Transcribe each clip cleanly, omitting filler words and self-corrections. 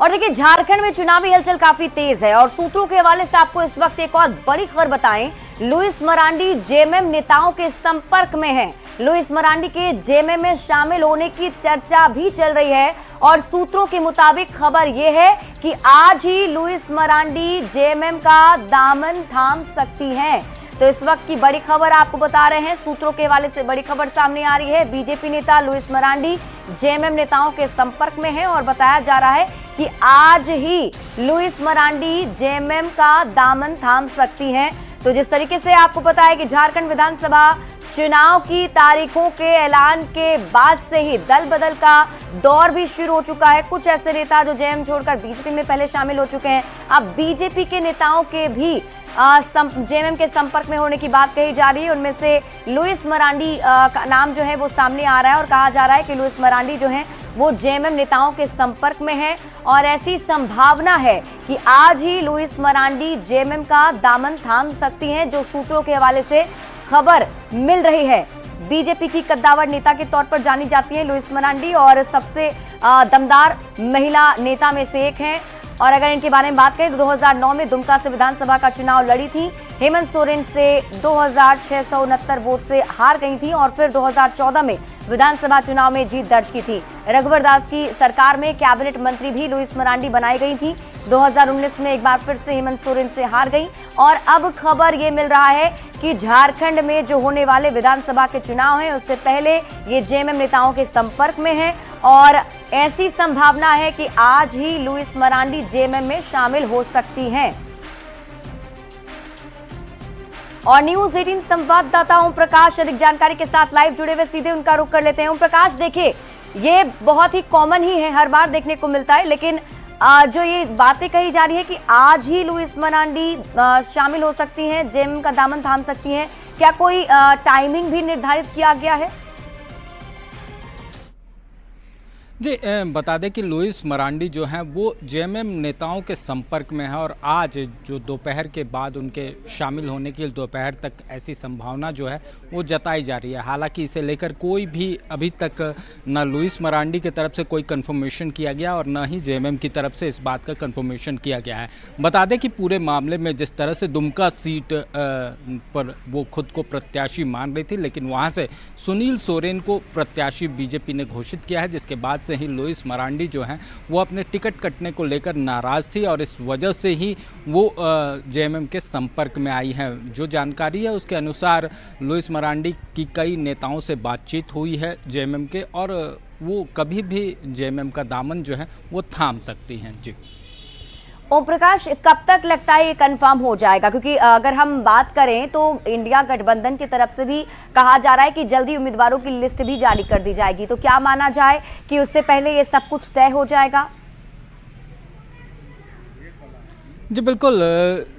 और देखिए, झारखंड में चुनावी हलचल काफी तेज है और सूत्रों के हवाले से आपको इस वक्त एक और बड़ी खबर बताएं। लुइस मरांडी जेएमएम नेताओं के संपर्क में हैं। लुइस मरांडी के जेएमएम में शामिल होने की चर्चा भी चल रही है और सूत्रों के मुताबिक खबर यह है कि आज ही लुइस मरांडी जेएमएम का दामन थाम सकती हैं। तो इस वक्त की बड़ी खबर आपको बता रहे हैं, सूत्रों के हवाले से बड़ी खबर सामने आ रही है। बीजेपी नेता लुइस मरांडी जेएमएम नेताओं के संपर्क में हैं और बताया जा रहा है कि आज ही लुइस मरांडी जेएमएम का दामन थाम सकती हैं। तो जिस तरीके से आपको पता है कि झारखंड विधानसभा चुनाव की तारीखों के ऐलान के बाद से ही दल बदल का दौर भी शुरू हो चुका है। कुछ ऐसे नेता जो जेएमएम छोड़कर बीजेपी में पहले शामिल हो चुके हैं, अब बीजेपी के नेताओं के भी जेएमएम के संपर्क में होने की बात कही जा रही है। उनमें से लुइस मरांडी का नाम जो है वो सामने आ रहा है और कहा जा रहा है कि लुइस मरांडी जो है वो जेएमएम नेताओं के संपर्क में है और ऐसी संभावना है कि आज ही लुइस मरांडी जेएमएम का दामन थाम सकती हैं, जो सूत्रों के हवाले से खबर मिल रही है। बीजेपी की कद्दावर नेता के तौर पर जानी जाती है लुइस मरांडी और सबसे दमदार महिला नेता में से एक हैं। और अगर इनके बारे में बात करें तो 2009 में दुमका से विधानसभा का चुनाव लड़ी थी। हेमंत सोरेन से 2669 वोट से हार गई थी और फिर 2014 में विधानसभा चुनाव में जीत दर्ज की थी। रघुवर दास की सरकार में कैबिनेट मंत्री भी लुइस मरांडी बनाई गई थी। 2019 में एक बार फिर से हेमंत सोरेन से हार गई और अब खबर ये मिल रहा है कि झारखंड में जो होने वाले विधानसभा के चुनाव हैं उससे पहले ये जेएमएम नेताओं के संपर्क में है और ऐसी संभावना है कि आज ही लुइस मरांडी जेएमएम में शामिल हो सकती हैं। और न्यूज़ 18 संवाददाता ओम प्रकाश अधिक जानकारी के साथ लाइव जुड़े हुए, सीधे उनका रुख कर लेते हैं। ओम प्रकाश, देखिए ये बहुत ही कॉमन ही है, हर बार देखने को मिलता है, लेकिन जो ये बातें कही जा रही है कि आज ही लुइस मरांडी शामिल हो सकती हैं, जेएमएम का दामन थाम सकती हैं, क्या कोई टाइमिंग भी निर्धारित किया गया है? जी, बता दें कि लुइस मरांडी जो हैं वो जेएमएम नेताओं के संपर्क में है और आज जो दोपहर के बाद उनके शामिल होने की दोपहर तक ऐसी संभावना जो है वो जताई जा रही है। हालांकि इसे लेकर कोई भी अभी तक न लुइस मरांडी की तरफ से कोई कंफर्मेशन किया गया और न ही जेएमएम की तरफ से इस बात का कंफर्मेशन किया गया है। बता दें कि पूरे मामले में जिस तरह से दुमका सीट पर वो खुद को प्रत्याशी मान रही थी, लेकिन वहाँ से सुनील सोरेन को प्रत्याशी बीजेपी ने घोषित किया है, जिसके बाद से ही लुइस मरांडी जो हैं वो अपने टिकट कटने को लेकर नाराज थी और इस वजह से ही वो जेएमएम के संपर्क में आई हैं। जो जानकारी है उसके अनुसार लुइस मरांडी की कई नेताओं से बातचीत हुई है जेएमएम के और वो कभी भी जेएमएम का दामन जो है वो थाम सकती हैं। जी ओम प्रकाश, कब तक लगता है ये कंफर्म हो जाएगा? क्योंकि अगर हम बात करें तो इंडिया गठबंधन की तरफ से भी कहा जा रहा है कि जल्दी उम्मीदवारों की लिस्ट भी जारी कर दी जाएगी, तो क्या माना जाए कि उससे पहले ये सब कुछ तय हो जाएगा? जी बिल्कुल,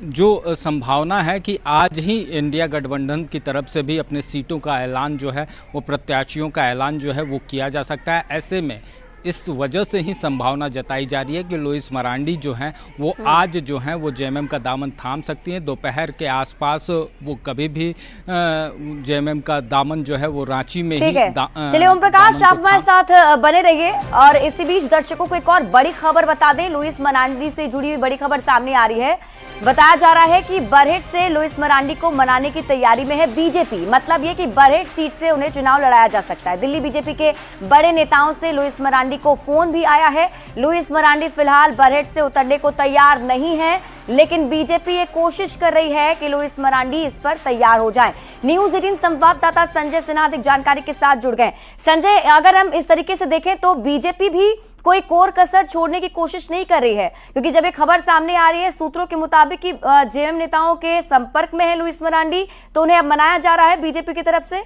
जो संभावना है कि आज ही इंडिया गठबंधन की तरफ से भी अपने सीटों का ऐलान जो है वो प्रत्याशियों का ऐलान जो है वो किया जा सकता है। ऐसे में इस वजह से ही संभावना जताई जा रही है कि लुइस मरांडी जो हैं वो आज जो हैं वो जेएमएम का दामन थाम सकती हैं। दोपहर के आसपास वो कभी भी जेएमएम का दामन जो है वो रांची में ही चलिए ओम प्रकाश, आप हमारे साथ बने रहिए और इसी बीच दर्शकों को एक और बड़ी खबर बता दें। लुइस मरांडी से जुड़ी हुई बड़ी खबर सामने आ रही है। बताया जा रहा है कि बरहेट से लुइस मरांडी को मनाने की तैयारी में है बीजेपी। मतलब ये कि बरहेट सीट से उन्हें चुनाव लड़ाया जा सकता है। दिल्ली बीजेपी के बड़े नेताओं से लुइस मरांडी को फोन भी आया है। लुइस मरांडी फिलहाल बरहेट से उतरने को तैयार नहीं है, लेकिन बीजेपी ये कोशिश कर रही है कि लुइस मरांडी इस पर तैयार हो जाए। न्यूज़ 18 संवाददाता संजय सिन्हा अधिक जानकारी के साथ जुड़ गए। संजय, अगर हम इस तरीके से देखें तो बीजेपी भी कोई कोर कसर छोड़ने की कोशिश नहीं कर रही है, क्योंकि जब एक खबर सामने आ रही है सूत्रों के मुताबिक कि जेएमएम नेताओं के संपर्क में है लुइस मरांडी, तो उन्हें अब मनाया जा रहा है बीजेपी की तरफ से।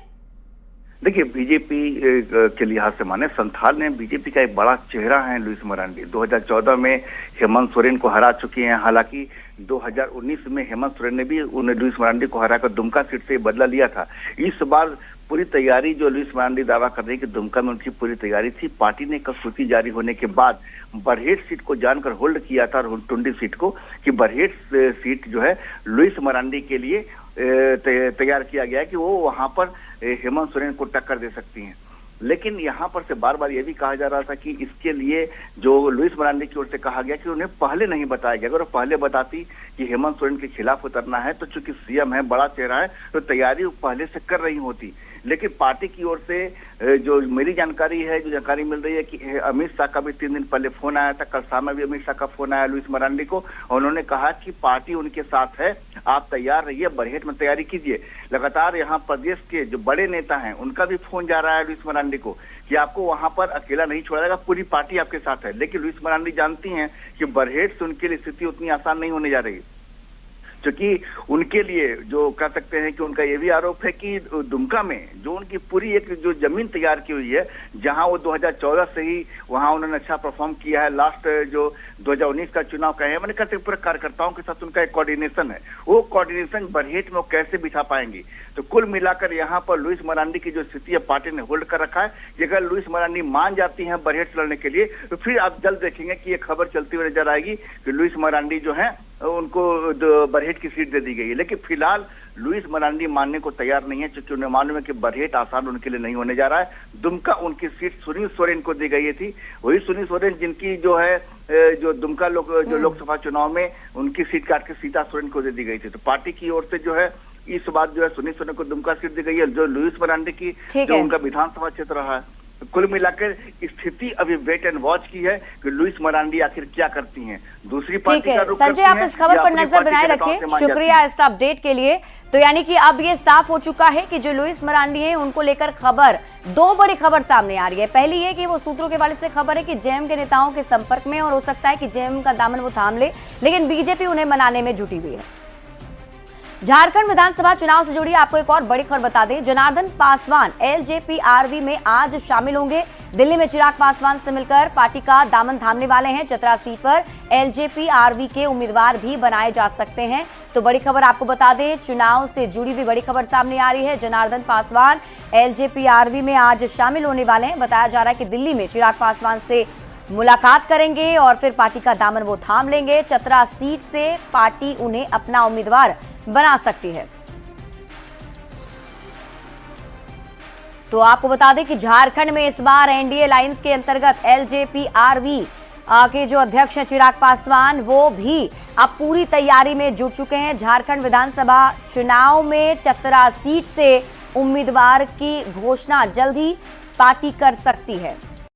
देखिए, बीजेपी के लिहाज से माने संथाल ने बीजेपी का एक बड़ा चेहरा है लुइस मरांडी। 2014 में हेमंत सोरेन को हरा चुकी हैं। हालांकि 2019 में हेमंत सोरेन ने भी उन्हें लुइस मरांडी को हराकर दुमका सीट से बदला लिया था। इस बार पूरी तैयारी जो लुइस मरांडी दावा कर रही है कि दुमका में उनकी पूरी तैयारी थी। पार्टी ने कल सूची जारी होने के बाद बरहेट सीट को जानकर होल्ड किया था, टुंडी सीट को, कि बरहेट सीट जो है लुइस मरांडी के लिए तैयार किया गया है कि वो वहां पर हेमंत सोरेन को टक्कर दे सकती हैं। लेकिन यहाँ पर से बार बार ये भी कहा जा रहा था कि इसके लिए जो लुइस मरांडी की ओर से कहा गया कि उन्हें पहले नहीं बताया गया। अगर वो पहले बताती कि हेमंत सोरेन के खिलाफ उतरना है तो चूंकि सीएम है, बड़ा चेहरा है, तो तैयारी वो पहले से कर रही होती। लेकिन पार्टी की ओर से जो मेरी जानकारी है, जो जानकारी मिल रही है कि अमित शाह का भी 3 दिन पहले फोन आया था, कल शाम में भी अमित शाह का फोन आया लुइस मरांडी को, और उन्होंने कहा कि पार्टी उनके साथ है, आप तैयार रहिए, बरहेट में तैयारी कीजिए। लगातार यहाँ प्रदेश के जो बड़े नेता हैं उनका भी फोन जा रहा है लुइस मरांडी को कि आपको वहां पर अकेला नहीं छोड़ा जाएगा, पूरी पार्टी आपके साथ है। लेकिन लुइस मरांडी जानती हैं कि बरहेट से उनके लिए स्थिति उतनी आसान नहीं होने जा रही, क्योंकि उनके लिए जो कह सकते हैं कि उनका ये भी आरोप है कि दुमका में जो उनकी पूरी एक जो जमीन तैयार की हुई है, जहां वो 2014 से ही वहां उन्होंने अच्छा परफॉर्म किया है, लास्ट जो 2019 का चुनाव का है, मैंने कहते पूरे कार्यकर्ताओं के साथ उनका एक कोऑर्डिनेशन है, वो कोऑर्डिनेशन बरहेट में वो कैसे बिठा पाएंगी। तो कुल मिलाकर यहाँ पर लुइस मरांडी की जो स्थिति है पार्टी ने होल्ड कर रखा है कि अगर लुइस मरांडी मान जाती हैं बरहेट से लड़ने के लिए तो फिर आप जल्द देखेंगे कि ये खबर चलती हुई नजर आएगी कि लुइस मरांडी जो है उनको बरहेट की सीट दे दी गई है। लेकिन फिलहाल लुइस मरांडी मानने को तैयार नहीं है, क्योंकि उन्हें मालूम है कि बरहेट आसान उनके लिए नहीं होने जा रहा है। दुमका उनकी सीट सुनील सोरेन को दी गई थी, वही सुनील सोरेन जिनकी जो है जो दुमका लोकसभा चुनाव में उनकी सीट काट के सीता सोरेन को दे दी गई थी। तो पार्टी की ओर से जो है इस बार जो है सुनील सोरेन को दुमका सीट दी गई है, जो लुइस मरांडी की जो उनका विधानसभा क्षेत्र रहा है। कुल मिलाकर स्थिति अभी वेट एंड वॉच की है कि लुइस मरांडी आखिर क्या करती हैं। दूसरी पार्टी का रुख संजय, आप इस खबर पर नजर बनाए रखें, शुक्रिया इस अपडेट के लिए। तो यानी कि अब ये साफ हो चुका है कि जो लुइस मरांडी है उनको लेकर खबर, 2 बड़ी खबर सामने आ रही है। पहली ये कि वो सूत्रों के हवाले से खबर है कि जेएम के नेताओं के संपर्क में, और हो सकता है कि जेएम का दामन वो थाम ले, लेकिन बीजेपी उन्हें मनाने में जुटी हुई है। झारखंड विधानसभा चुनाव से जुड़ी आपको एक और बड़ी खबर बता दें, जनार्दन पासवान एलजेपीआरवी में आज शामिल होंगे। दिल्ली में चिराग पासवान से मिलकर पार्टी का दामन थामने वाले हैं। चतरा सीट पर एलजेपीआरवी के उम्मीदवार भी बनाए जा सकते हैं। तो बड़ी खबर आपको बता दें, चुनाव से जुड़ी हुई बड़ी खबर सामने आ रही है। जनार्दन पासवान एलजेपीआरवी में आज शामिल होने वाले हैं। बताया जा रहा है कि दिल्ली में चिराग पासवान से मुलाकात करेंगे और फिर पार्टी का दामन वो थाम लेंगे। चतरा सीट से पार्टी उन्हें अपना उम्मीदवार बना सकती है। तो आपको बता दें कि झारखंड में इस बार एनडीए लाइंस के अंतर्गत एलजेपीआरवी के जो अध्यक्ष हैं चिराग पासवान, वो भी अब पूरी तैयारी में जुट चुके हैं। झारखंड विधानसभा चुनाव में चतरा सीट से उम्मीदवार की घोषणा जल्द ही पार्टी कर सकती है।